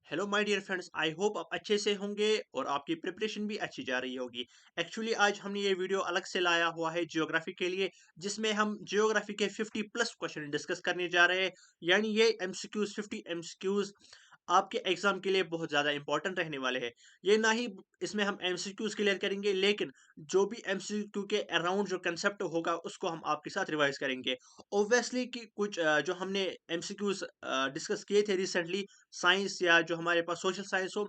Hello my dear friends, I hope आप अच्छे से होंगे और आपकी प्रिपरेशन भी अच्छी जा रही होगी। एक्चुअली आज हमने ये वीडियो अलग से लाया हुआ है जियोग्राफी के लिए, जिसमें हम जियोग्राफी के 50 प्लस क्वेश्चन डिस्कस करने जा रहे हैं। यानी ये एमसीक्यूज 50 एमसीक्यूज आपके एग्जाम के लिए बहुत ज़्यादा इंपॉर्टेंट रहने वाले हैं। ये ना ही इसमें हम एमसीक्यूज क्लियर करेंगे, लेकिन जो भी एमसीक्यू के अराउंड जो कंसेप्ट होगा उसको हम आपके साथ रिवाइज करेंगे। ऑब्वियसली कि कुछ जो हमने एमसीक्यूज डिस्कस किए थे रिसेंटली, साइंस या जो हमारे पास सोशल साइंस हो,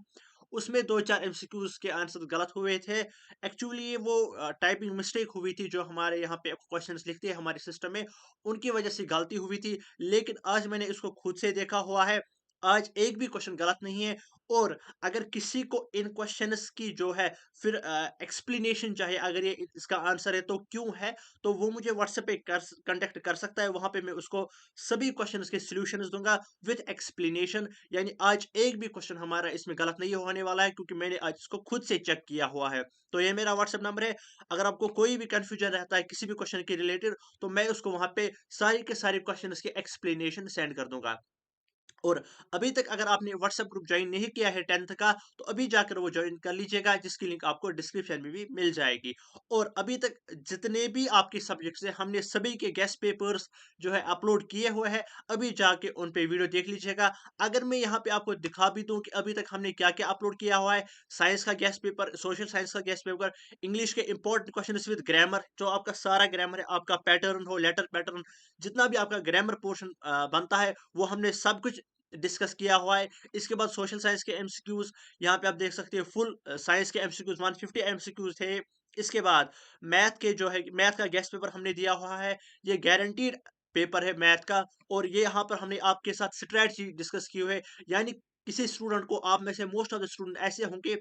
उसमें दो चार एमसीक्यूज के आंसर गलत हुए थे। एक्चुअली ये वो टाइपिंग मिस्टेक हुई थी, जो हमारे यहाँ पे क्वेश्चंस लिखते हैं हमारे सिस्टम में, उनकी वजह से गलती हुई थी। लेकिन आज मैंने इसको खुद से देखा हुआ है, आज एक भी क्वेश्चन गलत नहीं है। और अगर किसी को इन क्वेश्चंस की जो है फिर एक्सप्लेनेशन चाहिए, अगर ये इसका आंसर है तो क्यों है, तो वो मुझे व्हाट्सएप पे कांटेक्ट कर सकता है। वहां पे मैं उसको सभी क्वेश्चंस के सॉल्यूशंस दूंगा विद एक्सप्लेनेशन। यानी आज एक भी क्वेश्चन हमारा इसमें गलत नहीं होने वाला है, क्योंकि मैंने आज इसको खुद से चेक किया हुआ है। तो ये मेरा व्हाट्सएप नंबर है। अगर आपको कोई भी कंफ्यूजन रहता है किसी भी क्वेश्चन के रिलेटेड, तो मैं उसको वहां पे सारी के सारे क्वेश्चन के एक्सप्लेनेशन सेंड कर दूंगा। और अभी तक अगर आपने व्हाट्सएप ग्रुप ज्वाइन नहीं किया है 10th का, तो अभी जाकर वो ज्वाइन कर लीजिएगा, जिसकी लिंक आपको डिस्क्रिप्शन में भी मिल जाएगी। और अभी तक जितने भी आपके सब्जेक्ट्स हैं, हमने सभी के गेस्ट पेपर्स जो है अपलोड किए हुए हैं। अभी जाके उन पे वीडियो देख लीजिएगा। अगर मैं यहाँ पे आपको दिखा भी दूं कि अभी तक हमने क्या क्या अपलोड किया हुआ है: साइंस का गेस्ट पेपर, सोशल साइंस का गेस्ट पेपर, इंग्लिश के इंपॉर्टेंट क्वेश्चन विद ग्रामर, जो आपका सारा ग्रामर है, आपका पैटर्न हो, लेटर पैटर्न, जितना भी आपका ग्रामर पोर्शन बनता है, वो हमने सब कुछ डिस्कस किया हुआ है। इसके बाद सोशल साइंस के एमसीक्यूज, यहाँ पे आप देख सकते हैं फुल साइंस के एमसीक्यूज 150 एमसीक्यूज थे। इसके बाद मैथ के जो है, मैथ का गेस्ट पेपर हमने दिया हुआ है। ये गारंटीड पेपर है मैथ का। और ये यहाँ पर हमने आपके साथ स्ट्रेटजी डिस्कस की हुई है। यानी किसी स्टूडेंट को, आप में से मोस्ट ऑफ द स्टूडेंट ऐसे होंगे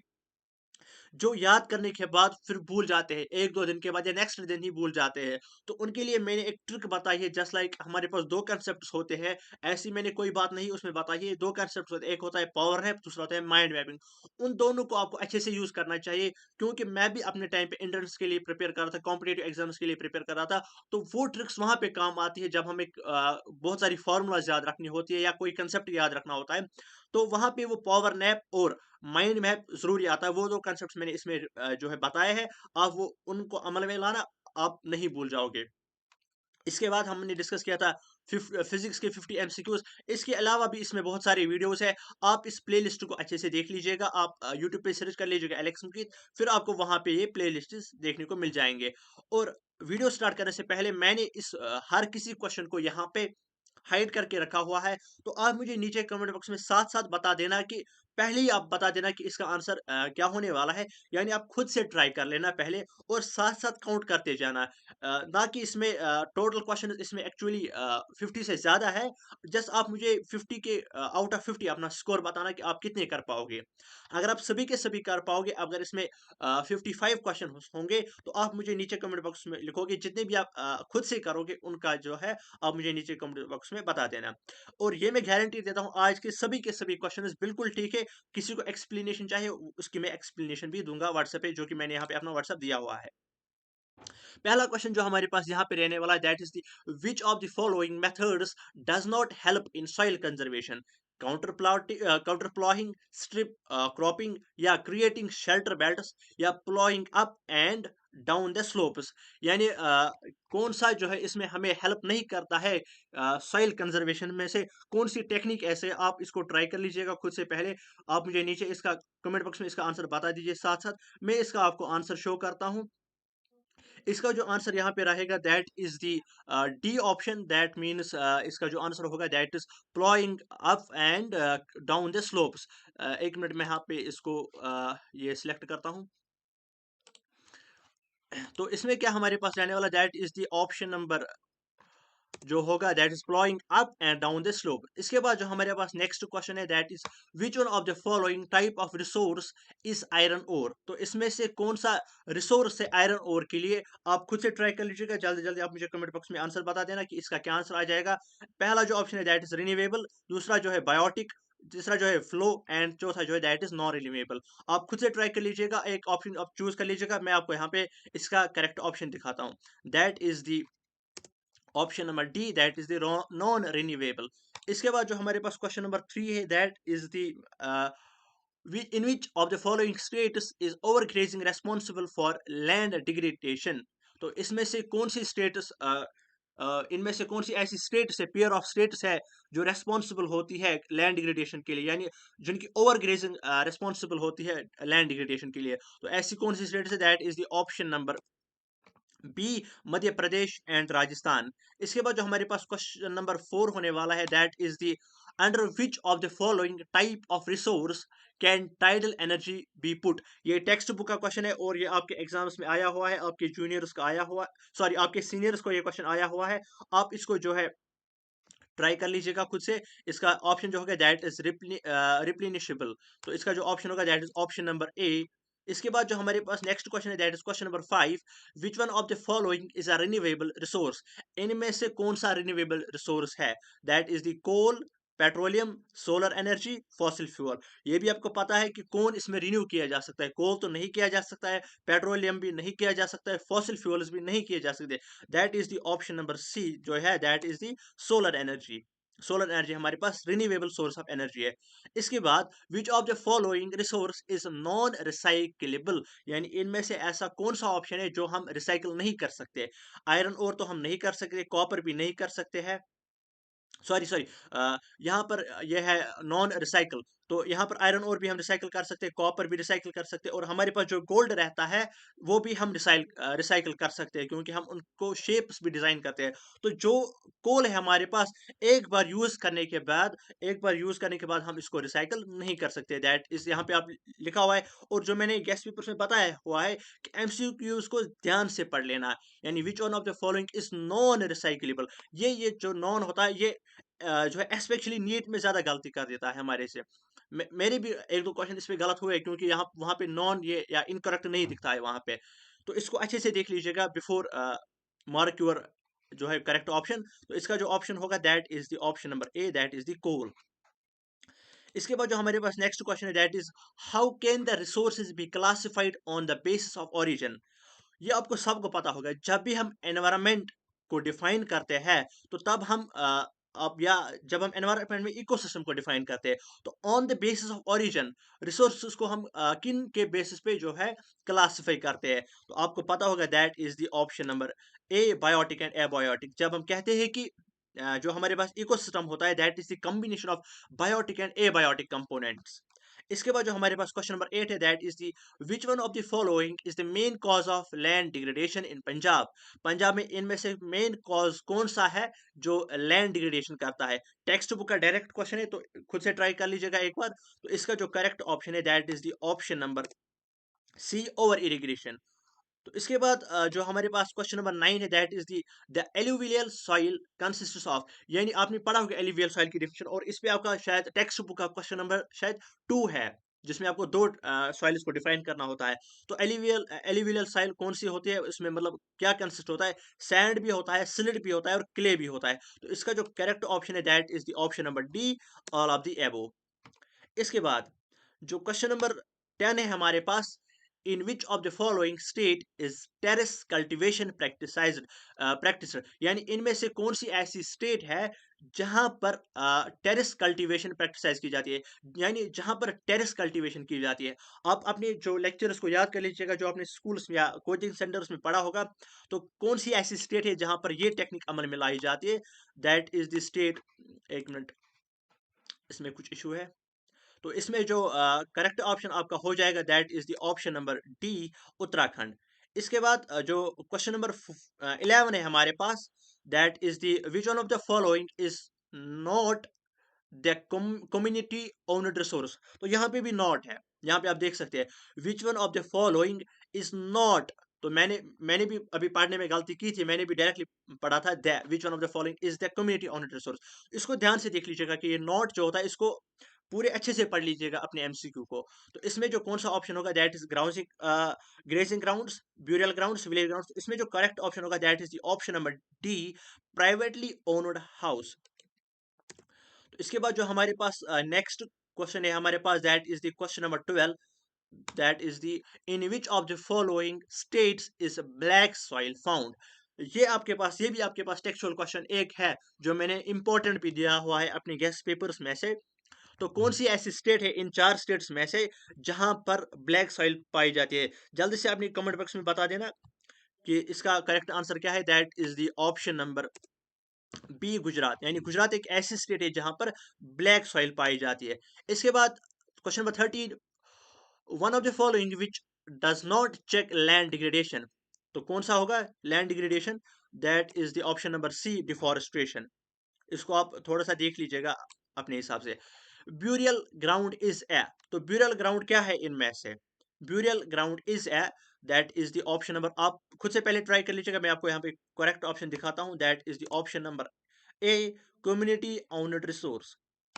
जो याद करने के बाद फिर भूल जाते हैं, 1-2 दिन के बाद या नेक्स्ट दिन ही भूल जाते हैं। तो उनके लिए मैंने एक ट्रिक बताई है। जस्ट लाइक हमारे पास 2 कांसेप्ट्स होते हैं, ऐसी मैंने कोई बात नहीं उसमें बताई है। 2 कांसेप्ट्स होते हैं, एक होता है पावर नैप, दूसरा होता है माइंड मैपिंग। उन दोनों को आपको अच्छे से यूज़ करना चाहिए, क्योंकि मैं भी अपने टाइम पे एंट्रेंस के लिए प्रिपेयर कर रहा था, कॉम्पिटिटिव एग्ज़ाम्स के लिए प्रिपेयर कर रहा था। तो वो ट्रिक्स वहाँ पे काम आती है, जब हमें बहुत सारी फ़ॉर्मूलाज़ याद रखनी होती है या कोई कांसेप्ट याद रखना होता है। तो वहाँ पे वो पावर नैप और माइंड मैप ज़रूरी आता है। वो 2 कॉन्सेप्ट्स मैंने इसमें जो है बताए हैं। आप वो उनको अमल में लाना, आप नहीं भूल जाओगे। इसके बाद हमने डिस्कस किया था फिजिक्स के 50 एमसीक्यूज। इसके अलावा भी इसमें बहुत सारे वीडियोस है। आप इस प्लेलिस्ट को अच्छे से देख लीजिएगा। आप यूट्यूब पे सर्च कर लीजिएगा एलेक्स मुकीत, फिर आपको वहां पे ये प्लेलिस्ट देखने को मिल जाएंगे। और वीडियो स्टार्ट करने से पहले मैंने इस हर किसी क्वेश्चन को यहाँ पे हाइड करके रखा हुआ है। तो आप मुझे नीचे कमेंट बॉक्स में साथ साथ बता देना कि पहले ही आप बता देना कि इसका आंसर क्या होने वाला है। यानी आप खुद से ट्राई कर लेना पहले, और साथ साथ काउंट करते जाना। ना कि इसमें टोटल क्वेश्चन इसमें एक्चुअली 50 से ज़्यादा है। जस्ट आप मुझे 50 के आउट ऑफ 50 अपना स्कोर बताना कि आप कितने कर पाओगे। अगर आप सभी के सभी कर पाओगे, अगर इसमें 55 क्वेश्चन होंगे, तो आप मुझे नीचे कमेंट बॉक्स में लिखोगे। जितने भी आप खुद से करोगे उनका जो है, आप मुझे नीचे कमेंट बॉक्स में बता देना। और ये मैं गारंटी देता हूँ, आज के सभी क्वेश्चन बिल्कुल ठीक है। किसी को एक्सप्लेनेशन चाहिए, उसकी मैं एक्सप्लेनेशन भी दूंगा व्हाट्सएप पे, जो कि मैंने यहाँ पे अपना व्हाट्सएप दिया हुआ है। पहला क्वेश्चन जो हमारे पास यहाँ पे रहने वाला है, that is the which of the following methods does not help in soil conservation: counter plotting, counter ploughing, strip cropping, या क्रिएटिंग शेल्टर बेल्ट्स, या ploughing up and down the slopes. यानी कौन सा जो है इसमें हमें हेल्प नहीं करता है सॉइल कंजर्वेशन में से, कौन सी टेक्निक ऐसे। आप इसको ट्राई कर लीजिएगा खुद से पहले। आप मुझे नीचे इसका कमेंट बॉक्स में इसका आंसर बता दीजिए। साथ साथ मैं इसका आपको आंसर शो करता हूँ। इसका जो आंसर यहाँ पे रहेगा, that is the D option. That means इसका जो आंसर होगा, that is ploughing up and down the slopes. एक मिनट में यहाँ पे इसको ये सिलेक्ट करता हूँ। तो इसमें क्या हमारे पास रहने वाला, that is the option number जो होगा, that is ploughing up and down the slope. इसके बाद जो हमारे पास नेक्स्ट क्वेश्चन है, that is which one of the following type of resource is iron ore. तो इसमें से कौन सा रिसोर्स है आयरन ओर के लिए। आप खुद से ट्राई कर लीजिएगा। जल्दी जल्दी आप मुझे कमेंट बॉक्स में आंसर बता देना कि इसका क्या आंसर आ जाएगा। पहला जो ऑप्शन है, दैट इज रिन्यूएबल, दूसरा जो है बायोटिक, तीसरा जो है फ्लो, एंड चौथा जो है दैट इज नॉन रिन्यूएबल। आप खुद से ट्राई कर लीजिएगा, एक ऑप्शन आप चूज कर लीजिएगा। मैं आपको यहाँ पे इसका करेक्ट ऑप्शन दिखाता हूँ। That is the option number D, that is the non renewable. इसके बाद जो हमारे पास क्वेश्चन नंबर 3 है, that is the in which of the following states is overgrazing responsible for land degradation। तो इसमें से कौन सी स्टेटस इनमें से कौन सी ऐसी स्टेट्स है, पेयर ऑफ स्टेट्स है जो रेस्पॉन्सिबल होती है लैंड डिग्रेडेशन के लिए, यानी जिनकी ओवर ग्रेजिंग रेस्पॉन्सिबल होती है लैंड डिग्रेडेशन के लिए। तो ऐसी कौन सी स्टेट्स है, that is the option number B, Madhya Pradesh and Rajasthan. इसके बाद जो हमारे पास क्वेश्चन नंबर 4 होने वाला है, that is the under which of the following type of resource can tidal energy B put. ये टेक्स्ट बुक का क्वेश्चन है और ये आपके एग्जाम्स में आया हुआ है, आपके जूनियर्स का आया हुआ, सॉरी आपके सीनियर्स को ये क्वेश्चन आया हुआ है। आप इसको जो है ट्राई कर लीजिएगा खुद से। इसका ऑप्शन जो होगा दैट इज रिप्लेनिशेबल। तो इसका जो ऑप्शन होगा that is option number A. इसके बाद जो हमारे पास नेक्स्ट क्वेश्चन है, that is question number 5, which one of the following is a renewable resource. इनमें से कौन सा रिन्यूएबल रिसोर्स है, that is the coal, petroleum, solar energy, fossil fuel. ये भी आपको पता है कि कौन इसमें रिन्यू किया जा सकता है। कोल तो नहीं किया जा सकता है, पेट्रोलियम भी नहीं किया जा सकता है, फॉसिल फ्यूल्स भी नहीं किए जा सकते। That is the option number C जो है, that is the solar energy. Solar energy हमारे पास रिन्यूएबल सोर्स ऑफ एनर्जी है। इसके बाद which of the following resource is non recyclable, यानी इनमें से ऐसा कौन सा ऑप्शन है जो हम रिसाइकल नहीं कर सकते। आयरन और तो हम नहीं कर सकते, कॉपर भी नहीं कर सकते हैं, सॉरी सॉरी यहाँ पर यह है नॉन रिसाइकल। तो यहाँ पर आयरन और भी हम रिसाइकल कर सकते हैं, कॉपर भी रिसाइकल कर सकते हैं, और हमारे पास जो गोल्ड रहता है वो भी हम रिसाइकल कर सकते हैं, क्योंकि हम उनको शेप्स भी डिजाइन करते हैं। तो जो कोल है हमारे पास, एक बार यूज करने के बाद हम इसको रिसाइकल नहीं कर सकते। दैट इस यहाँ पे आप लिखा हुआ है, और जो मैंने गेस्ट पेपर में बताया हुआ है कि एमसीक्यूज को ध्यान से पढ़ लेना है। यानी विच one of the following is non recyclable, ये जो नॉन होता है, ये जो है स्पेशली नीट में ज्यादा गलती कर देता है हमारे से। मेरे भी एक दो क्वेश्चन इस पे गलत हुए, क्योंकि यहाँ वहां पे नॉन ये या इनकरेक्ट नहीं दिखता है वहां पे। तो इसको अच्छे से देख लीजिएगा बिफोर मार्क योर जो है करेक्ट ऑप्शन। तो इसका जो ऑप्शन होगा that is the option number A, that is the coal. इसके बाद जो हमारे पास नेक्स्ट क्वेश्चन है, that is how can the resources be classified on the basis of origin. ये आपको सबको पता होगा, जब भी हम एनवायरनमेंट को डिफाइन करते हैं, तो तब हम अब या जब हम एनवायरनमेंट में इकोसिस्टम को डिफाइन करते हैं, तो on the basis of origin resources को हम किन के बेसिस पे जो है क्लासिफाई करते हैं। तो आपको पता होगा that is the option number A, biotic and abiotic. जब हम कहते हैं कि जो हमारे पास इकोसिस्टम होता है, that is the combination of biotic and abiotic components. इसके बाद जो हमारे पास क्वेश्चन नंबर 8 है, that is the which one of the following is the main cause of land degradation in Punjab. Punjab में इनमें से मेन कॉज कौन सा है जो लैंड डिग्रेडेशन करता है। टेक्स्ट बुक का डायरेक्ट क्वेश्चन है, तो खुद से ट्राई कर लीजिएगा एक बार। तो इसका जो करेक्ट ऑप्शन है, that is the option number C, over irrigation. तो इसके बाद जो हमारे पास क्वेश्चन नंबर 9 है, that is the alluvial soil consists of. यानी आपने पढ़ा होगा एलुवियल सॉइल की डिफिनेशन, और इस पे आपका शायद टेक्स्ट बुक का क्वेश्चन नंबर शायद 2 है, जिसमें आपको दो सॉइल्स को डिफाइन करना होता है। तो एलुवियल सॉइल कौन सी होती है, इसमें मतलब क्या कंसिस्ट होता है। सैंड भी होता है, सिलिट भी होता है, और क्ले भी होता है। तो इसका जो करेक्ट ऑप्शन है, that is the option number D, all of the above. इसके बाद जो क्वेश्चन नंबर 10 है हमारे पास, in which of the following state is terrace cultivation practice, यानी इनमें से कौन सी ऐसी स्टेट है जहां पर टेरेस कल्टीवेशन प्रैक्टिसाइज की जाती है, यानी जहां पर टेरेस कल्टीवेशन की जाती है। आप अपने जो लेक्चर्स को याद कर लीजिएगा, जो आपने स्कूल्स में या कोचिंग सेंटर्स में पढ़ा होगा। तो कौन सी ऐसी स्टेट है जहां पर ये टेक्निक अमल में लाई जाती है, दैट इज द स्टेट, एक मिनट इसमें कुछ इशू है। तो इसमें जो करेक्ट ऑप्शन आपका हो जाएगा, that is the option number D, Uttarakhand. इसके बाद जो क्वेश्चन नंबर 11 है हमारे पास, that is the which one of the following is not the community owned resource. तो यहाँ पे भी नॉट है, यहाँ पे आप देख सकते हैं which one of the following is not. तो मैंने भी अभी पढ़ने में गलती की थी, मैंने भी डायरेक्टली पढ़ा था विच one of the following is the community owned resource. इसको ध्यान से देख लीजिएगा कि ये नॉट जो होता है, इसको पूरे अच्छे से पढ़ लीजिएगा अपने एमसीक्यू को। तो इसमें जो कौन सा ऑप्शन होगा, that is grazing grounds, burial grounds, village grounds. इसमें जो करेक्ट ऑप्शन होगा, that is the option number D, privately owned house. तो इसके बाद जो हमारे पास नेक्स्ट क्वेश्चन है हमारे पास, that is the question number 12, that is the in which of the following states is black soil found. ये आपके पास, ये भी आपके पास टेक्सचुअल क्वेश्चन एक है जो मैंने इंपॉर्टेंट भी दिया हुआ है अपने गेस्ट पेपर्स में से। तो कौन सी ऐसी स्टेट है इन 4 स्टेट्स में से जहां पर ब्लैक सॉइल पाई जाती है? जल्दी से अपनी कमेंट बॉक्स में बता देना कि इसका करेक्ट आंसर क्या है। That is the option number B, Gujarat. यानी गुजरात एक ऐसी स्टेट है जहां पर ब्लैक सॉइल पाई जाती है। इसके बाद question number 13, one of the following which does not check land degradation. तो कौन सा होगा land degradation? That is the option number C, deforestation. इसको आप थोड़ा सा देख लीजिएगा अपने हिसाब से। ब्यूरियल ग्राउंड इज ए, तो ब्यूरियल ग्राउंड क्या है इनमें से? Burial ground is a, that is the option number, आप खुद से पहले ट्राई कर लीजिएगा, मैं आपको यहाँ पे करेक्ट ऑप्शन दिखाता हूँ। That is the option number A, community owned resource.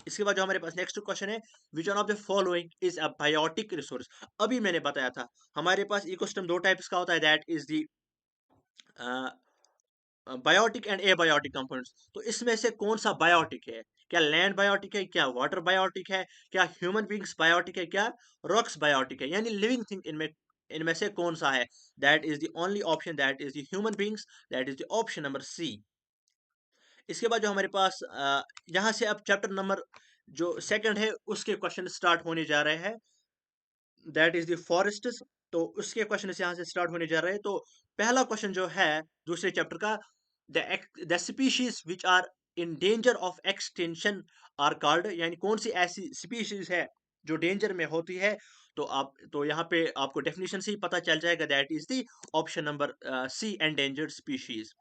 इसके बाद जो हमारे पास नेक्स्ट क्वेश्चन है, which one of the following is a biotic resource. अभी मैंने बताया था हमारे पास इकोसिस्टम दो टाइप्स का होता है। That is the biotic and abiotic compounds. तो इसमें से कौन सा बायोटिक है? क्या लैंड बायोटिक है, क्या वाटर बायोटिक है, क्या ह्यूमन बींग्स बायोटिक है, क्या रॉक्स बायोटिक है? यानी लिविंग थिंग इनमें इनमें से कौन सा है? That is the only option, that is the human beings. That is the option number C. इसके बाद जो हमारे पास यहाँ से अब चैप्टर नंबर जो सेकंड है उसके क्वेश्चन स्टार्ट होने जा रहे हैं। That is the forests. तो उसके क्वेश्चन यहाँ से स्टार्ट होने जा रहे हैं। तो पहला क्वेश्चन जो है दूसरे चैप्टर का, the species which are in danger of extension are called. यानी कौन सी ऐसी स्पीशीज है जो डेंजर में होती है? तो यहाँ पे आपको डेफिनेशन से ही पता चल जाएगा। That is the option number C, endangered species.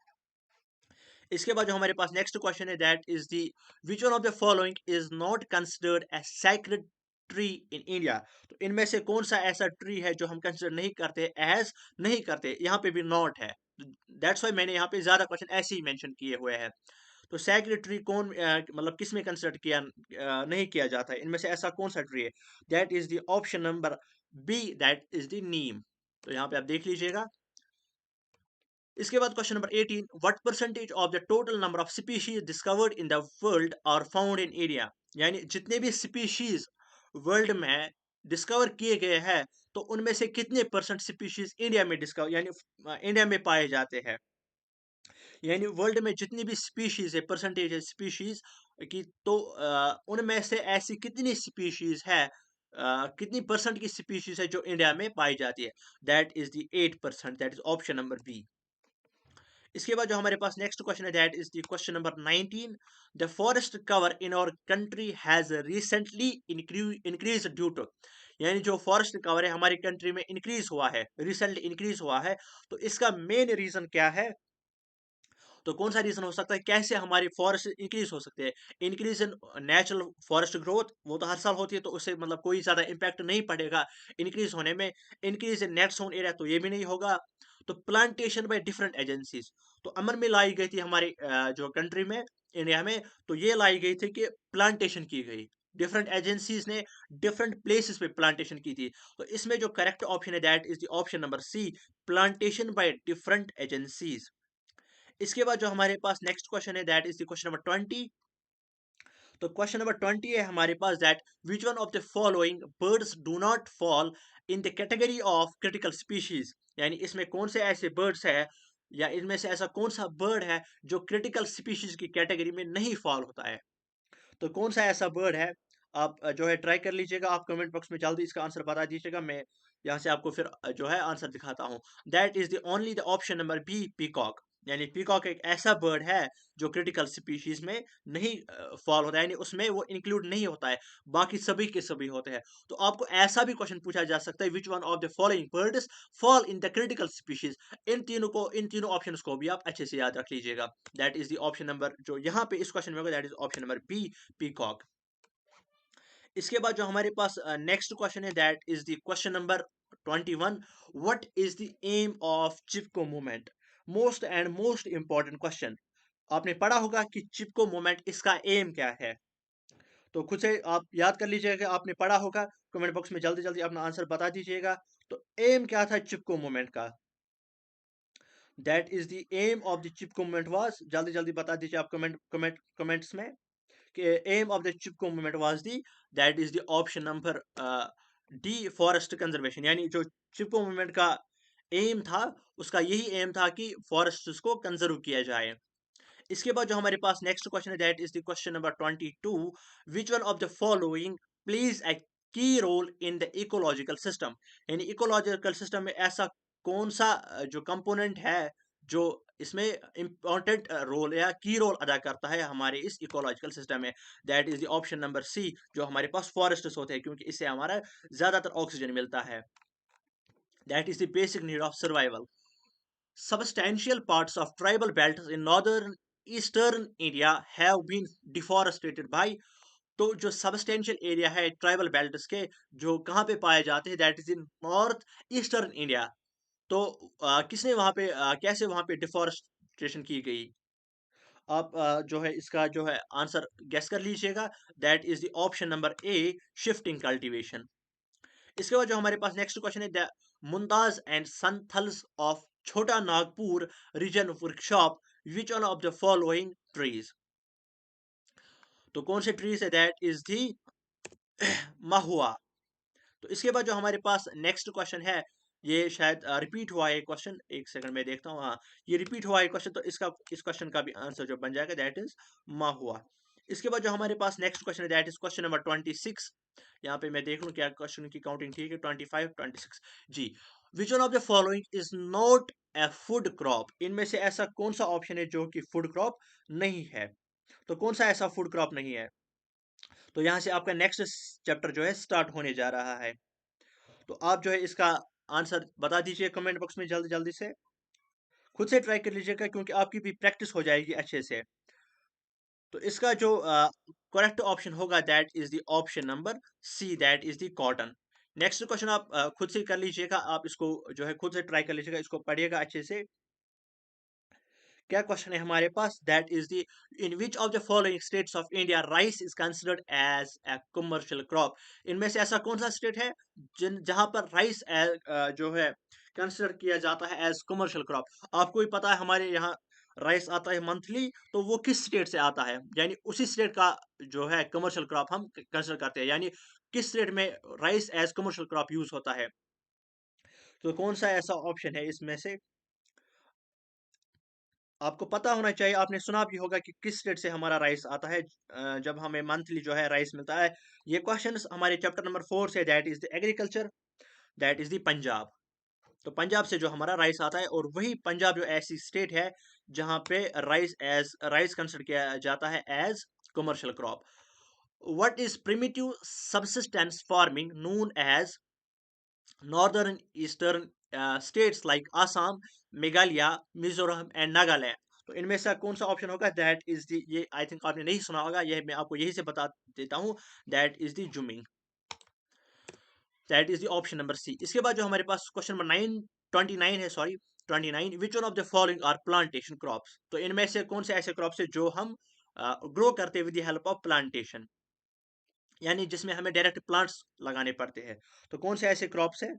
इसके बाद जो हमारे पास नेक्स्ट क्वेश्चन है, that is the which one of the following is not considered a sacred tree in India. तो इनमें से कौन सा ऐसा ट्री है जो हम कंसिडर नहीं करते, एज नहीं करते? यहाँ पे भी नॉट है। दैट्स वाई मैंने यहाँ पे ज्यादा क्वेश्चन ऐसे ही मेंशन किए हुए हैं। तो सैक्रेड ट्री कौन मतलब किस में कंसिडर किया नहीं किया जाता है? इनमें से ऐसा कौन सा ट्री है? That is the option number B, that is the neem. तो यहाँ पे आप देख लीजिएगा। इसके बाद question number 18, what percentage of the total number of species discovered in the world are found in India. यानी जितने भी स्पीशीज वर्ल्ड में डिस्कवर किए गए हैं, तो उनमें से कितने परसेंट स्पीशीज इंडिया में डिस्कवर यानी इंडिया में पाए जाते हैं? यानी वर्ल्ड में जितनी भी स्पीशीज है, परसेंटेज है स्पीशीज की, तो उनमें से ऐसी कितनी स्पीशीज है, कितनी परसेंट की स्पीशीज है जो इंडिया में पाई जाती है? That is the 8%। That is option number B. इसके बाद जो हमारे पास नेक्स्ट क्वेश्चन है, that is the question number 19, the forest cover in our country has recently increase due to. यानी जो फॉरेस्ट कवर है हमारी कंट्री में इंक्रीज हुआ है, रिसेंटली इंक्रीज हुआ है, तो इसका मेन रीजन क्या है? तो कौन सा रीजन हो सकता है? कैसे हमारी फॉरेस्ट इंक्रीज हो सकते हैं? Increase in natural forest growth, वो तो हर साल होती है, तो उससे मतलब कोई ज्यादा इम्पैक्ट नहीं पड़ेगा इंक्रीज होने में। Increase in net sown area, तो ये भी नहीं होगा। तो प्लांटेशन बाय डिफरेंट एजेंसीज, तो अमर में लाई गई थी हमारी जो कंट्री में, इंडिया में, तो ये लाई गई थी कि प्लांटेशन की गई, डिफरेंट एजेंसीज ने डिफरेंट प्लेसेस पे प्लांटेशन की थी। तो इसमें जो करेक्ट ऑप्शन है, that is the option number C, plantation by different agencies. इसके बाद जो हमारे पास नेक्स्ट क्वेश्चन है, that is the question number 20। तो क्वेश्चन नंबर 20 है हमारे पास, that which one of the following birds do not fall in the category of critical species. यानी इसमें कौन से ऐसे बर्ड्स है, या इनमें से ऐसा कौन सा बर्ड है जो क्रिटिकल स्पीशीज की कैटेगरी में नहीं फॉल होता है? तो कौन सा ऐसा बर्ड है? आप जो है ट्राई कर लीजिएगा, आप कमेंट बॉक्स में जल्दी इसका आंसर बता दीजिएगा, मैं यहाँ से आपको फिर जो है आंसर दिखाता हूँ। That is the only the option number B, peacock. यानी पीकॉक एक ऐसा बर्ड है जो क्रिटिकल स्पीशीज में नहीं फॉल होता है, यानी उसमें वो इंक्लूड नहीं होता है, बाकी सभी के सभी होते हैं। तो आपको ऐसा भी क्वेश्चन पूछा जा सकता है, which one of the following birds fall in the critical species. इन तीनों ऑप्शंस को भी आप अच्छे से याद रख लीजिएगा। That is the option number जो यहाँ पे इस क्वेश्चन में होगा, that is option number B, peacock. इसके बाद जो हमारे पास नेक्स्ट क्वेश्चन है, that is the question number 21, what is the aim of Chipko movement. Most and most important question. आपने पढ़ा होगा कि चिपको मूवमेंट इसका एम क्या है? तो खुद से आप याद कर लीजिएगा, आपने पढ़ा होगा, कमेंट बॉक्स में जल्दी जल्दी अपना आंसर बता दीजिएगा। तो एम क्या था चिपको मूवमेंट का? That is the aim of the Chipko movement was, जल्दी जल्दी बता दीजिए आप कमेंट्स में कि aim of the Chipko movement was the, that is the option number D, forest conservation. यानी जो चिपको मूवमेंट का एम था, उसका यही एम था कि फॉरेस्ट को कंजर्व किया जाए। इसके बाद जो हमारे पास नेक्स्ट क्वेश्चन है, that is the question number 22। Which one of the following plays a key role in the ecological system, यानी इकोलॉजिकल सिस्टम में ऐसा कौन सा जो कंपोनेंट है जो इसमें इंपॉर्टेंट रोल या की रोल अदा करता है हमारे इस इकोलॉजिकल सिस्टम में। That is the option number C, जो हमारे पास फॉरेस्ट्स होते हैं, क्योंकि इससे हमारा ज्यादातर ऑक्सीजन मिलता है। That is the basic need of survival. Substantial parts of tribal belts in northern eastern India have been deforested by, तो जो सबस्टेंशियल एरिया है ट्राइबल बेल्ट्स के, जो कहाँ पे पाए जाते हैं, that is in north eastern India. तो किसने वहाँ पे कैसे वहाँ पे डिफॉरेस्टेशन की गई? आप जो है इसका जो है आंसर गेस कर लीजिएगा। That is the option number A, shifting cultivation. इसके बाद जो हमारे पास नेक्स्ट क्वेश्चन है, the Mundas and Santhals of Chota Nagpur region workshop, which one of the following trees, तो कौन से ट्रीज है? That is the mahua. तो इसके बाद जो हमारे पास नेक्स्ट क्वेश्चन है, ये शायद रिपीट हुआ है क्वेश्चन, एक सेकंड में देखता हूँ। हाँ, ये रिपीट हुआ है क्वेश्चन, तो इसका इस क्वेश्चन का भी आंसर जो बन जाएगा दैट इज महुआ। इसके बाद जो हमारे पास नेक्स्ट क्वेश्चन है, दैट इज क्वेश्चन नंबर 26। यहाँ पे मैं देख लूँ क्या क्वेश्चन की काउंटिंग ठीक है, 25 26 जी। Which one of the following is not a food crop, इनमें से ऐसा कौन सा ऑप्शन है जो कि फूड क्रॉप नहीं है? तो कौन सा ऐसा फूड क्रॉप नहीं है? तो यहाँ से आपका नेक्स्ट चैप्टर जो है स्टार्ट होने जा रहा है। तो आप जो है इसका आंसर बता दीजिए कमेंट बॉक्स में जल्दी जल्दी से। खुद से ट्राई कर लीजिएगा, क्योंकि आपकी भी प्रैक्टिस हो जाएगी अच्छे से। तो इसका जो करेक्ट ऑप्शन होगा, that is the option number C, that is the cotton. Next question आप खुद से कर लीजिएगा, आप इसको जो है खुद से ट्राई कर लीजिएगा, इसको पढ़िएगा अच्छे से। क्या क्वेश्चन है हमारे पास? That is the, in which of the following states of India rice is considered as a commercial crop, इनमें से ऐसा कौन सा स्टेट है जिन जहां पर राइस जो है कंसिडर किया जाता है एज कमर्शियल क्रॉप? आपको भी पता है हमारे यहाँ राइस आता है मंथली, तो वो किस स्टेट से आता है, यानी उसी स्टेट का जो है कमर्शियल क्रॉप हम कंसिडर करते हैं, यानी किस स्टेट में rice as commercial crop use होता है। तो कौन सा ऐसा ऑप्शन है इसमें से? आपको पता होना चाहिए, आपने सुना भी होगा कि किस स्टेट से हमारा राइस आता है जब हमें मंथली जो है राइस मिलता है। ये क्वेश्चंस हमारे चैप्टर नंबर 4 से, that is the agriculture, that is the Punjab. तो पंजाब से जो हमारा राइस आता है, और वही पंजाब जो ऐसी स्टेट है जहां पे राइस कंसिडर किया जाता है as commercial crop. What is primitive subsistence farming known as northern eastern states like Assam, Meghalaya, Mizoram and Nagaland? तो इनमें से कौन सा ऑप्शन होगा? दैट इज द, ये आई थिंक आपने नहीं सुना होगा, ये मैं आपको यही से बता देता हूँ। That is the jhuming, that is the option number C. इसके बाद जो हमारे पास क्वेश्चन नंबर 29 है, sorry 29, which one of the following are plantation crops, तो इनमें से कौन से ऐसे क्रॉप्स है जो हम ग्रो करते हैं with the help of plantation, यानी जिसमें हमें डायरेक्ट प्लांट्स लगाने पड़ते हैं। तो कौन से ऐसे क्रॉप्स है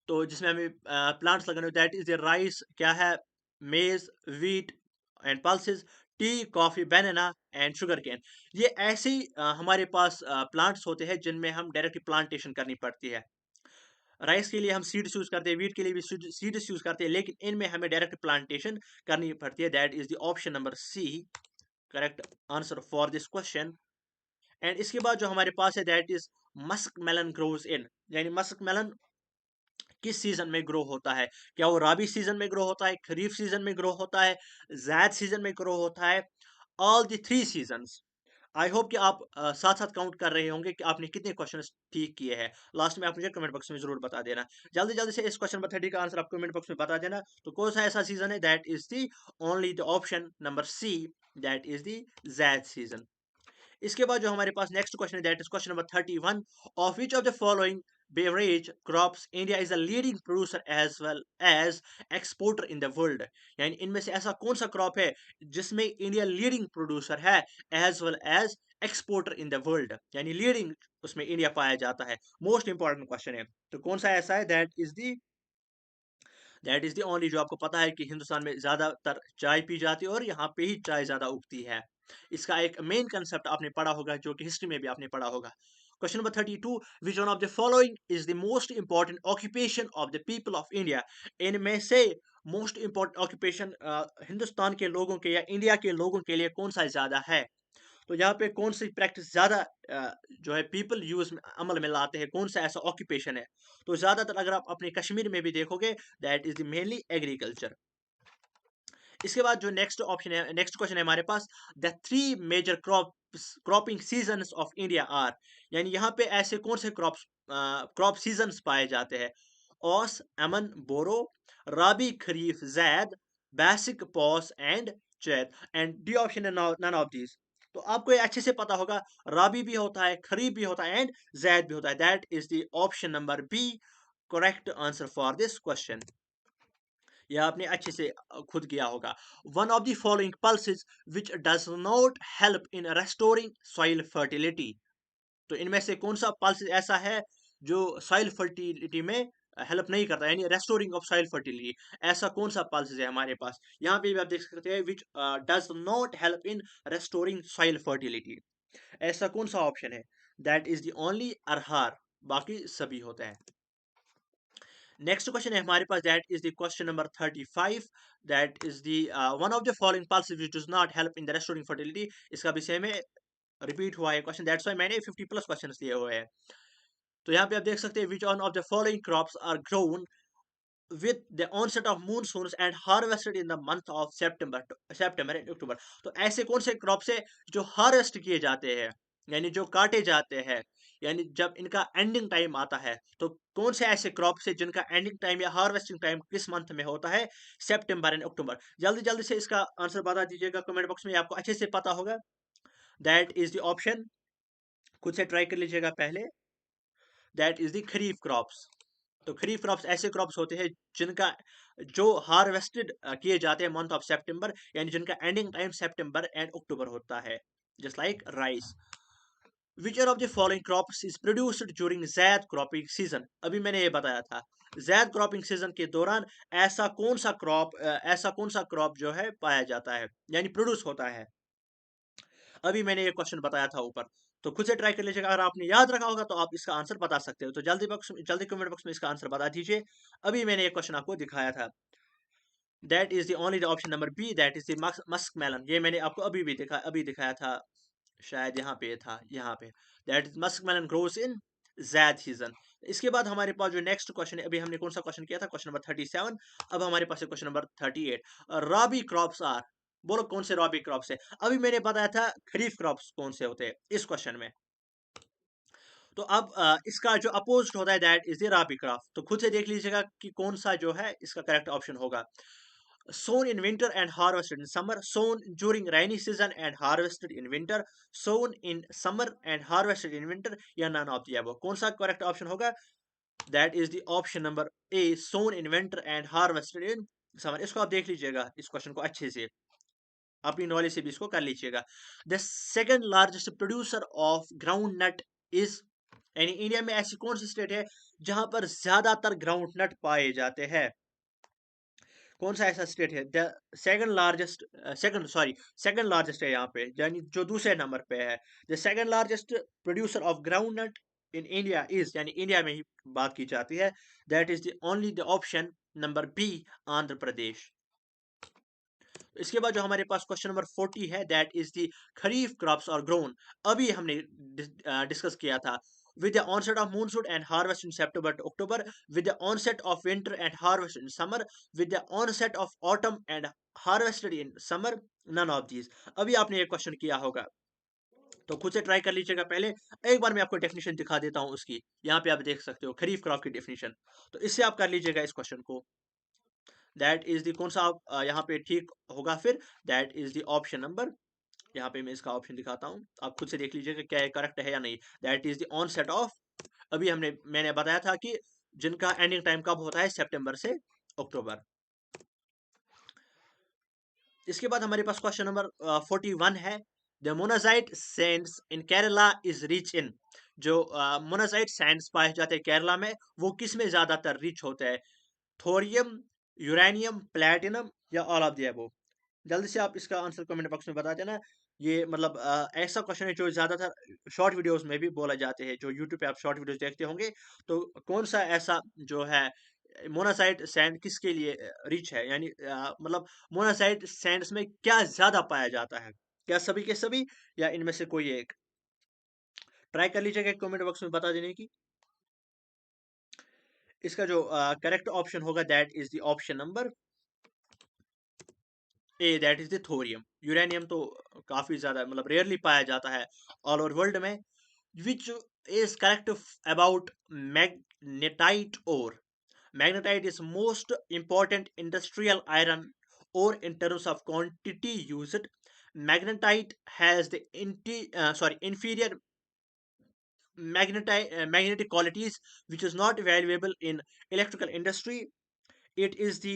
तो जिसमें हमें प्लांट्स लगाने, दैट इज द राइस, क्या है, maize, wheat and pulses, tea, coffee, banana and sugar cane. ये ऐसे ही हमारे पास प्लांट्स होते हैं जिनमें हम डायरेक्ट प्लांटेशन करनी पड़ती है। राइस के लिए हम सीड्स यूज करते हैं, वीट के लिए भी सीड्स यूज करते हैं, लेकिन इनमें हमें डायरेक्ट प्लांटेशन करनी पड़ती है। That is the option number C, correct answer for this question. And इसके बाद जो हमारे पास है, that is musk melon grows in, यानी मस्क मेलन किस सीजन में ग्रो होता है? क्या वो राबी सीजन में ग्रो होता है, खरीफ सीजन में ग्रो होता है, जैद सीजन में ग्रो होता है, all the three seasons? I hope कि आप साथ साथ काउंट कर रहे होंगे कि आपने कितने क्वेश्चन ठीक किए हैं। लास्ट में आप मुझे कमेंट बॉक्स में जरूर बता देना। जल्दी जल्दी से इस क्वेश्चन नंबर 30 का आंसर आप कमेंट बॉक्स में बता देना। तो कौन सा ऐसा सीजन है? That is the only the option number C, that is the Zaid season. इसके बाद जो हमारे पास नेक्स्ट क्वेश्चन है, that is question number 31। Of which of the following beverage crops India is a leading producer as well as exporter in the world, यानी इनमें से ऐसा कौन सा क्रॉप है जिसमें इंडिया लीडिंग प्रोड्यूसर है as well as exporter in the world, यानी लीडिंग उसमें इंडिया पाया जाता है। मोस्ट इंपॉर्टेंट क्वेश्चन है, तो कौन सा ऐसा है? दैट इज दी ओनली, जो आपको पता है कि हिंदुस्तान में ज्यादातर चाय पी जाती है और यहाँ पे ही चाय ज्यादा उगती है। इसका एक मेन कंसेप्ट आपने पढ़ा होगा, जो कि हिस्ट्री में भी आपने पढ़ा होगा। Question number 32, which one of the following is the most important occupation of the people of India? इनमें से मोस्ट इंपॉर्टेंट ऑक्यूपेशन हिंदुस्तान के लोगों के या इंडिया के लोगों के लिए कौन सा ज्यादा है? तो यहाँ पे कौन सी प्रैक्टिस ज्यादा जो है पीपल यूज में अमल में लाते हैं, कौन सा ऐसा ऑक्यूपेशन है? तो ज्यादातर अगर आप अपने कश्मीर में भी देखोगे, that is the mainly agriculture. इसके बाद जो नेक्स्ट ऑप्शन है, नेक्स्ट क्वेश्चन है हमारे पास, the three major cropping seasons of India are, यानी यहाँ पे ऐसे कौन से क्रॉप सीजन्स पाए जाते हैं? ओस, अमन, बोरो, राबी, खरीफ, जैद, बैसिक, पॉस एंड चैत। एंड डी ऑप्शन है नन ऑफ दीज। तो आपको ये अच्छे से पता होगा, राबी भी होता है, खरीफ भी होता है एंड जैद भी होता है। That is the option number B correct answer for this question. यह आपने अच्छे से खुद किया होगा। One of the following pulses which does not help in restoring soil fertility. तो इनमें से कौन सा पल्स ऐसा है जो सॉइल फर्टिलिटी में हेल्प नहीं करता, यानी रेस्टोरिंग ऑफ सॉइल फर्टिलिटी? ऐसा कौन सा पल्स है हमारे पास? यहाँ पे भी आप देख सकते हैं, which does not help in restoring soil fertility. ऐसा कौन सा ऑप्शन है? That is the only arhar, बाकी सभी होते हैं। नेक्स्ट क्वेश्चन है हमारे पास, that is the question number 35, that is the one of the following pulses which does not help in the restoring fertility. इसका भी सेम है, रिपीट हुआ है क्वेश्चन, दैट्स व्हाई मैंने 50 प्लस क्वेश्चंस लिए हुए हैं। तो यहाँ पे आप देख सकते हैं, which one of the following crops are grown with the onset of monsoons and harvested in the month of September and October। तो ऐसे कौन से क्रॉप्स है जो हार्वेस्ट किए जाते हैं, यानी जो काटे जाते हैं, यानी जब इनका एंडिंग टाइम आता है? तो कौन से ऐसे क्रॉप्स है जिनका एंडिंग टाइम या हार्वेस्टिंग टाइम किस मंथ में होता है? सितंबर एंड अक्टूबर। जल्दी जल्दी से इसका आंसर बता दीजिएगा कमेंट बॉक्स में, आपको अच्छे से पता होगा। दैट इज द ऑप्शन, खुद से ट्राई कर लीजिएगा पहले, that is the kharif crops. तो खरीफ क्रॉप्स ऐसे क्रॉप्स होते हैं जिनका जो हार्वेस्टेड किए जाते हैं मंथ ऑफ सितंबर, यानी जिनका ending time September and October होता है, just like rice. Which of the following crops is produced during zaid cropping season? अभी मैंने ये बताया था, ज़ैद क्रॉपिंग सीजन के दौरान ऐसा कौन सा क्रॉप जो है पाया जाता है, यानी प्रोड्यूस होता है? अभी मैंने ये क्वेश्चन बताया था ऊपर, तो खुद से ट्राई कर लीजिएगा। अगर आपने याद रखा होगा तो आप इसका आंसर बता सकते हो, तो जल्दी कमेंट बॉक्स में इसका आंसर बता दीजिए। अभी मैंने ये क्वेश्चन आपको दिखाया था, that is the only the option number B, that is the musk melon. ये मैंने आपको अभी दिखाया था, शायद यहाँ पे था, यहाँ पे, that is musk melon grows in Zaid season. इसके बाद हमारे पास जो नेक्स्ट क्वेश्चन है, अभी हमने कौन सा क्वेश्चन किया था? Question number 37। अब हमारे पास है question number 38, rabi crops are, बोलो कौन से रॉबी क्रॉप्स है? अभी मैंने बताया था खरीफ क्रॉप्स कौन से होते हैं इस क्वेश्चन में। तो अब इसका जो अपोजिट होता है, that is the rabi crop. तो खुद से देख लीजिएगा कि कौन सा जो है इसका करेक्ट ऑप्शन होगा। sown in winter and harvested in summer, sown during rainy season and harvested in winter, sown in summer and harvested in winter, या none of the above। कौन सा करेक्ट ऑप्शन होगा? That is the option number A, sown in winter and harvested in summer। इसको आप देख लीजिएगा, इस question को अच्छे से अपनी नॉलेज से भी इसको कर लीजिएगा। The second largest producer of groundnut is, यानी इंडिया में ऐसी कौन सी स्टेट है जहां पर ज्यादातर ग्राउंड नट पाए जाते हैं? कौन सा ऐसा स्टेट है? द सेकंड लार्जेस्ट है यहाँ पे, यानी जो दूसरे नंबर पे है। The second largest producer of groundnut in India is, यानी इंडिया में ही बात की जाती है, that is the only the option number B, Andhra Pradesh. इसके बाद जो हमारे पास क्वेश्चन नंबर 40 है, that is the kharif crops are grown. अभी हमने डिस्कस किया था, with the onset of monsoon and harvest in September to October, with the onset of winter and harvest in summer, with the onset of autumn and harvested in summer, none of these। अभी आपने ये question किया होगा, तो खुद से try कर लीजिएगा पहले। एक बार मैं आपको डेफिनेशन दिखा देता हूँ उसकी, यहाँ पे आप देख सकते हो खरीफ क्रॉप की डेफिनेशन। तो इससे आप कर लीजिएगा इस क्वेश्चन को, दैट इज द कौन सा यहाँ पे ठीक होगा फिर? That is the option number, यहाँ पे मैं इसका ऑप्शन दिखाता हूँ, आप खुद से देख लीजिएगा क्या करेक्ट है या नहीं। That is the onset of, अभी मैंने बताया था कि जिनका एंडिंग टाइम कब होता है? सितंबर से अक्टूबर। इसके बाद हमारे पास क्वेश्चन नंबर 41 है, the monazite Sands in Kerala is rich in. जो मोनाजाइट सैंड्स पाए जाते हैं केरला में, वो किस में ज्यादातर रिच होते हैं? थोरियम, यूरेनियम, प्लैटिनम या ऑल ऑफ द अबव? जल्दी से आप इसका आंसर कमेंट बॉक्स में बता देना। ये मतलब ऐसा क्वेश्चन है जो ज़्यादातर शॉर्ट वीडियोस में भी बोला जाते हैं, जो यूट्यूब पे आप शॉर्ट वीडियोस देखते होंगे। तो कौन सा ऐसा जो है मोनासाइट सैंड किसके लिए रिच है, यानी मतलब मोनासाइट सैंड्स में क्या ज़्यादा पाया जाता है? क्या सभी के सभी या इनमें से कोई एक? ट्राई कर लीजिएगा कमेंट बॉक्स में बता देने की। इसका जो करेक्ट ऑप्शन होगा that is the option number A, that is the thorium. Uranium तो काफी ज्यादा मतलब रेयरली पाया जाता है ऑल ओवर वर्ल्ड में। Which is correct about magnetite ore? Magnetite is most important industrial iron ore in terms of quantity used. Magnetite has the inferior magnetic qualities, which is not valuable in electrical industry. It is the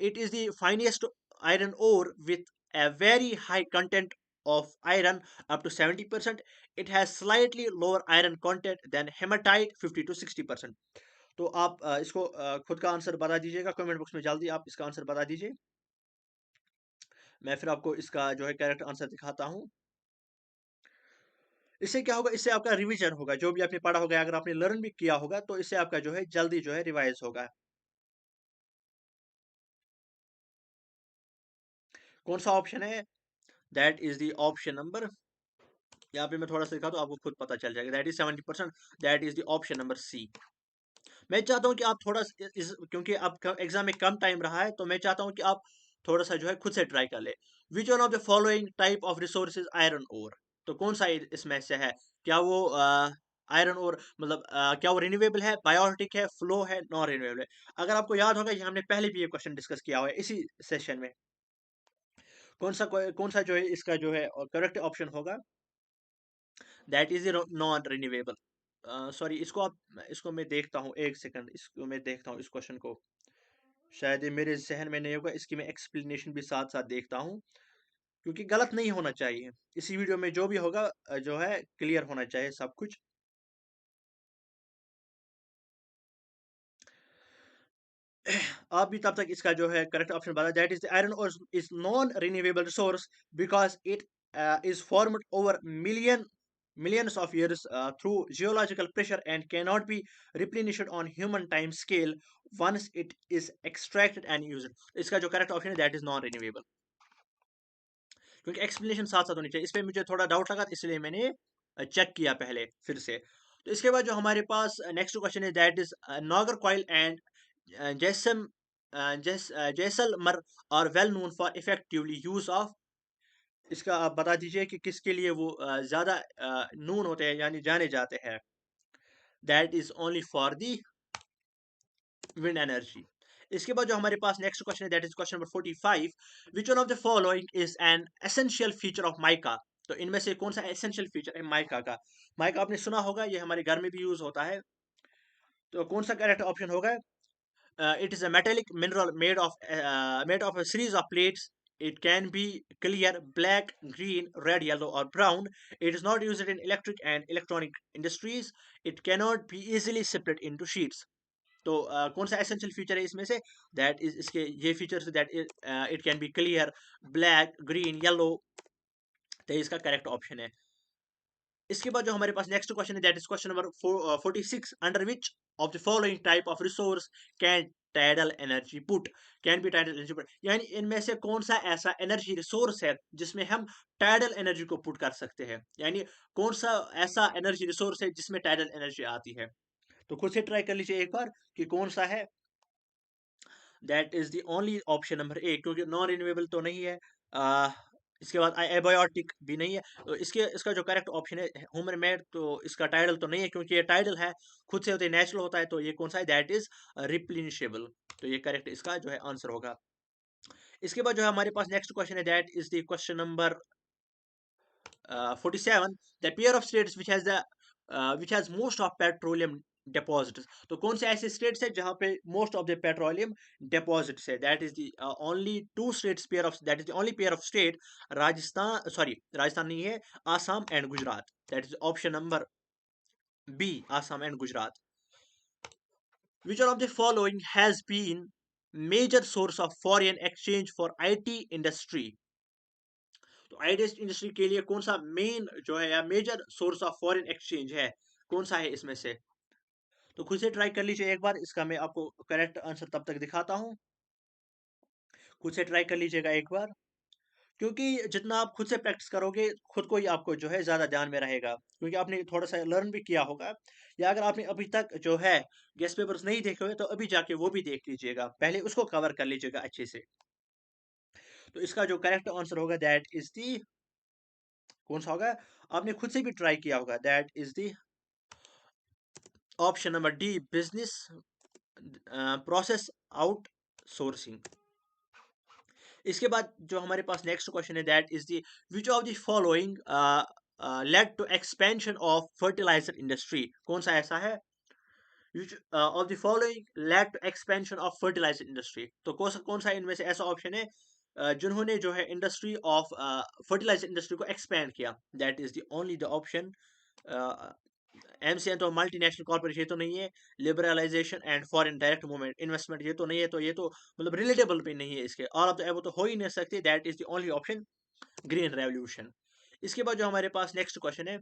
it is the finest iron ore with a very high content of iron up to 70%. It has slightly lower iron content than hematite 50 to 60%. तो आप इसको खुद का answer बता दीजिएगा comment box में, जल्दी आप इसका आंसर बता दीजिए। मैं फिर आपको इसका जो है करेक्ट आंसर दिखाता हूँ। इससे क्या होगा, इससे आपका रिवीजन होगा, जो भी आपने पढ़ा होगा अगर आपने लर्न भी किया होगा तो इससे आपका जो है जल्दी जो है रिवाइज होगा। कौन सा ऑप्शन है? That is the option number, यहाँ पे मैं थोड़ा सा दिखा तो आपको खुद पता चल जाएगा। That is 70%, that is the option number C. मैं चाहता हूँ कि आप थोड़ा क्योंकि आप एग्जाम में कम टाइम रहा है तो मैं चाहता हूँ कि आप थोड़ा सा जो है खुद से ट्राई कर ले। Which one of the following type of resources iron ore? तो कौन सा इसमें से है? क्या वो आयरन ओर मतलब क्या वो रिन्यूएबल है, बायोटिक है, फ्लो है, नॉन रिन्यूएबल है? अगर आपको याद होगा ये हमने पहले भी ये क्वेश्चन डिस्कस किया हुआ है इसी सेशन में। कौन सा जो है इसका जो है करेक्ट ऑप्शन होगा? That is non renewable. Sorry, इसको मैं देखता हूँ, एक सेकंड, इसको मैं देखता हूँ इस क्वेश्चन को। शायद ये मेरे जहन में नहीं होगा, इसकी मैं एक्सप्लेनेशन भी साथ साथ देखता हूँ, क्योंकि गलत नहीं होना चाहिए। इसी वीडियो में जो भी होगा जो है क्लियर होना चाहिए सब कुछ। आप भी तब तक इसका जो है करेक्ट ऑप्शन बता। दैट इज द आयरन और is non renewable resource because it is formed over millions of years through geological pressure and cannot be replenished on human time scale once it is extracted and used. इसका जो correct option है that is non renewable. क्योंकि explanation साथ साथ होनी चाहिए, इस पे मुझे थोड़ा डाउट लगा इसलिए मैंने चेक किया पहले फिर से। तो इसके बाद जो हमारे पास नेक्स्ट क्वेश्चन है that is Nagercoil and जैसम Jaisalmer are well known for effectively use of. इसका आप बता दीजिए कि किसके लिए वो ज्यादा नून होते हैं यानी जाने जाते हैं? That is only for the wind energy. इसके बाद जो हमारे पास नेक्स्ट क्वेश्चन है that is question number 45। Which one of the following is an essential feature of mica? तो इनमें से कौन सा एसेंशियल फीचर है माइका का? माइका आपने सुना होगा, ये हमारे घर में भी यूज होता है। तो कौन सा करेक्ट ऑप्शन होगा? It is a metallic mineral made of a series of plates. It can be clear, black, green, red, yellow, or brown. It is not used in electric and electronic industries. It cannot be easily separated into sheets. तो कौन सा essential feature है इसमें से? That is इसके ये features that it can be clear, black, green, yellow. तो इसका करेक्ट ऑप्शन है। इसके बाद जो हमारे पास नेक्स्ट क्वेश्चन है that is question number 46। Under which of the following type of resource can tidal energy put? Can be tidal energy put यानी इनमें से कौन सा ऐसा एनर्जी रिसोर्स है जिसमें हम टाइडल एनर्जी को पुट कर सकते हैं, यानी कौन सा ऐसा एनर्जी रिसोर्स है जिसमें टाइडल एनर्जी आती है? तो खुद से ट्राई कर लीजिए एक बार कि कौन सा है। That is the only option number ए, क्योंकि नॉन रिन्यूएबल तो नहीं है। इसके बाद एबायोटिक भी नहीं है। तो इसका जो करेक्ट ऑप्शन है ह्यूमन मेड, तो इसका टाइडल तो नहीं है क्योंकि ये टाइडल है, खुद से होते नेचुरल होता है। तो ये कौन सा है? That is replenishable. तो ये करेक्ट इसका जो है आंसर होगा। इसके बाद जो है हमारे पास नेक्स्ट क्वेश्चन है that is the question number 47। The pair of states which has most of petroleum deposits। तो कौन से ऐसे स्टेट्स है जहां पे most of the petroleum deposits है? That is the only two states pair of, that is the only pair of state. Rajasthan नहीं है, Assam and Gujarat. That is option number B, Assam and Gujarat. Which one of the following has been major source of foreign exchange for IT industry? तो IT industry के लिए कौन सा main जो है या major source of foreign exchange है, कौन सा है इसमें से? तो खुद से ट्राई कर लीजिए एक बार, इसका मैं आपको करेक्ट आंसर तब तक दिखाता हूँ। खुद से ट्राई कर लीजिएगा एक बार, क्योंकि जितना आप खुद से प्रैक्टिस करोगे, खुद को ही आपको जो है ज़्यादा ध्यान में रहेगा, क्योंकि आपने थोड़ा सा लर्न भी किया होगा। या अगर आपने अभी तक जो है गेस्ट पेपर्स नहीं देखे हुए, तो अभी जाके वो भी देख लीजिएगा, पहले उसको कवर कर लीजिएगा अच्छे से। तो इसका जो करेक्ट आंसर होगा दैट इज दी, कौन सा होगा? आपने खुद से भी ट्राई किया होगा, that is the option number D, business process outsourcing. इसके बाद जो हमारे पास नेक्स्ट क्वेश्चन है, that is the which of the following led to expansion of fertiliser industry? कौन सा ऐसा है which of the following led to expansion of fertiliser industry? तो कौन सा इनमें से ऐसा ऑप्शन है जिन्होंने जो है इंडस्ट्री ऑफ फर्टिलाइजर इंडस्ट्री को एक्सपेंड किया? That is the only the option MCN तो मल्टीनेशनल कॉर्पोरेशन ये तो नहीं है, liberalisation and foreign direct movement investment ये तो नहीं है, तो ये तो मतलब रिलेटेबल भी नहीं है इसके, ऑल ऑफ द एबव तो हो ही नहीं सकती। That is the only option, green revolution. इसके बाद जो हमारे पास नेक्स्ट क्वेश्चन है,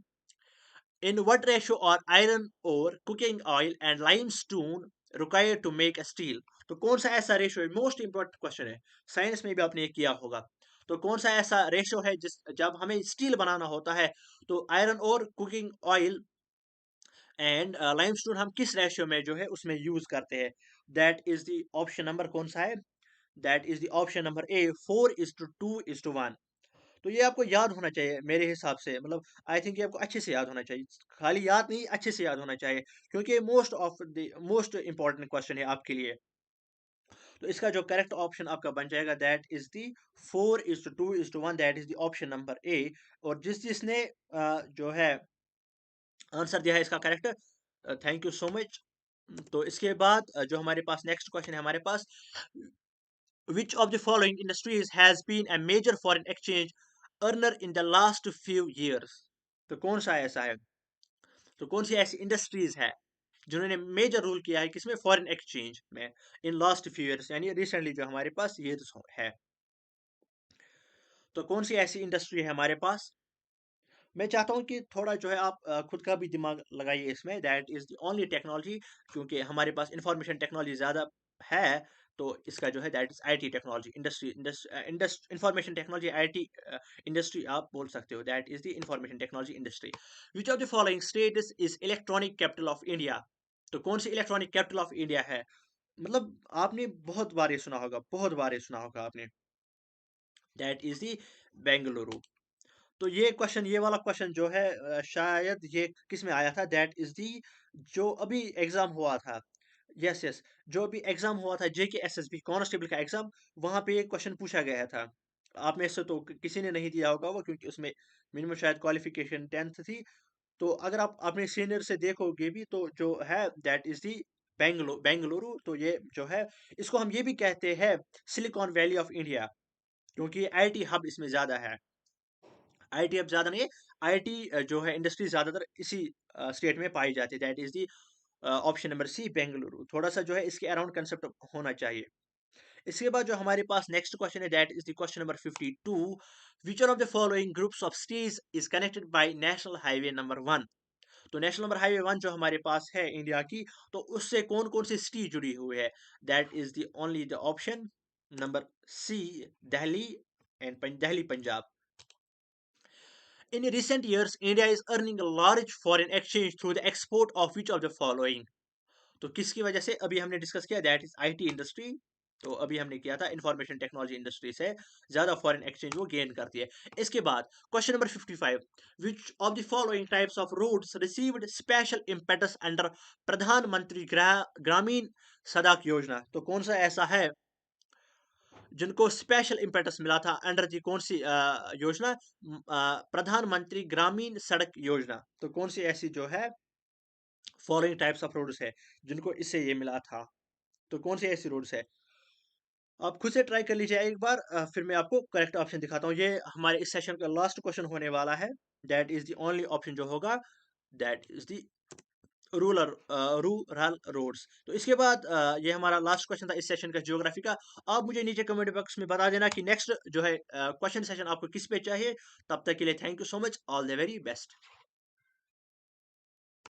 इन व्हाट रेशियो और iron ore cooking oil and limestone required to make a steel? तो कौन सा ऐसा रेशियो है, मोस्ट इंपॉर्टेंट क्वेश्चन है, साइंस में भी आपने ये किया होगा। तो कौन सा ऐसा रेशियो है जिस जब हमें स्टील बनाना होता है, तो iron ore cooking oil and limestone हम किस रेशियो में जो है उसमें यूज करते हैं? That is the option number, कौन सा है? That is the option number ए, 4:2:1। तो ये आपको याद होना चाहिए मेरे हिसाब से, मतलब आई थिंक ये आपको अच्छे से याद होना चाहिए, खाली याद नहीं, अच्छे से याद होना चाहिए, क्योंकि ये मोस्ट इंपॉर्टेंट क्वेश्चन है आपके लिए। तो इसका जो करेक्ट ऑप्शन आपका बन जाएगा, that is the 4:2:1, that is the option number ए। और जिसने जो है आंसर दिया है इसका correct, thank you so much. तो इसके बाद जो हमारे पास नेक्स्ट क्वेश्चन है हमारे पास, which of the following industries has been a major foreign exchange earner in the last few years? तो कौन सा ऐसा है, तो कौन सी ऐसी इंडस्ट्रीज है जिन्होंने मेजर रोल किया है किसमें, फॉरेन एक्सचेंज में, इन लास्ट फ्यू ईयर्स, यानी रिसेंटली जो हमारे पास ये है। तो कौन सी ऐसी इंडस्ट्री है हमारे पास? मैं चाहता हूँ कि थोड़ा जो है आप खुद का भी दिमाग लगाइए इसमें, that is the only technology, क्योंकि हमारे पास इंफॉर्मेशन टेक्नोलॉजी ज़्यादा है। तो इसका जो है that is IT technology industry, information technology IT industry आप बोल सकते हो, that is the information technology industry. Which of the following state is electronic capital of India? तो कौन सी इलेक्ट्रॉनिक कैपिटल ऑफ इंडिया है? मतलब आपने बहुत बार ये सुना होगा, बहुत बार ये सुना होगा आपने, दैट इज दी बेंगलुरु। तो ये क्वेश्चन, ये वाला क्वेश्चन जो है शायद ये किस में आया था, दैट इज दी जो अभी एग्जाम हुआ था, यस यस, जो अभी एग्जाम हुआ था जेके एसएसबी कांस्टेबल का एग्जाम, वहां पे एक क्वेश्चन पूछा गया था। आप में से तो किसी ने नहीं दिया होगा वो, क्योंकि उसमें मिनिमम शायद क्वालिफिकेशन 10th थी। तो अगर आप अपने सीनियर से देखोगे भी, तो जो है दैट इज दी बेंगलुरु। तो ये जो है, इसको हम ये भी कहते हैं सिलिकॉन वैली ऑफ इंडिया, क्योंकि आईटी हब इसमें ज्यादा है। आईटी अब ज्यादा नहीं है, आईटी जो है इंडस्ट्री ज्यादातर इसी स्टेट में पाई जाती है, that is the option number C, Bengaluru. थोड़ा सा जो है इसके अराउंड कंसेप्ट होना चाहिए। इसके बाद जो हमारे पास नेक्स्ट क्वेश्चन है, that is the question number 52, which of the following groups of cities is connected by national highway number 1? तो नेशनल नंबर हाईवे 1 जो हमारे पास है इंडिया की, तो उससे कौन कौन सी सिटी जुड़ी हुई है? That is the only the option number C, Delhi and Delhi Punjab. In recent years, India is earning a large foreign exchange through the export of which of the following? तो किसकी वजह से? अभी हमने डिस्कस किया, दैट इज आईटी इंडस्ट्री। तो अभी हमने किया था इंफॉर्मेशन टेक्नोलॉजी इंडस्ट्री से ज्यादा फॉरेन एक्सचेंज वो गेन करती है। इसके बाद question number 55, which of the following types of roads received special impetus under Pradhan Mantri Gramin सड़क योजना? तो कौन सा ऐसा है जिनको स्पेशल इम्पेटस मिला था अंडर दी कौन सी योजना? प्रधानमंत्री ग्रामीण सड़क योजना। तो कौन सी ऐसी जो है फॉलोइंग टाइप्स ऑफ रोड्स है जिनको इससे ये मिला था? तो कौन सी ऐसी रोड्स है? आप खुद से ट्राई कर लीजिए एक बार, फिर मैं आपको करेक्ट ऑप्शन दिखाता हूँ। ये हमारे इस सेशन का लास्ट क्वेश्चन होने वाला है, that is the only option जो होगा, that is the rural rural roads. तो इसके बाद ये हमारा लास्ट क्वेश्चन था इस सेशन का ज्योग्राफी का। आप मुझे नीचे कमेंट बॉक्स में बता देना कि नेक्स्ट जो है क्वेश्चन सेशन आपको किस पे चाहिए। तब तक के लिए thank you so much, all the very best.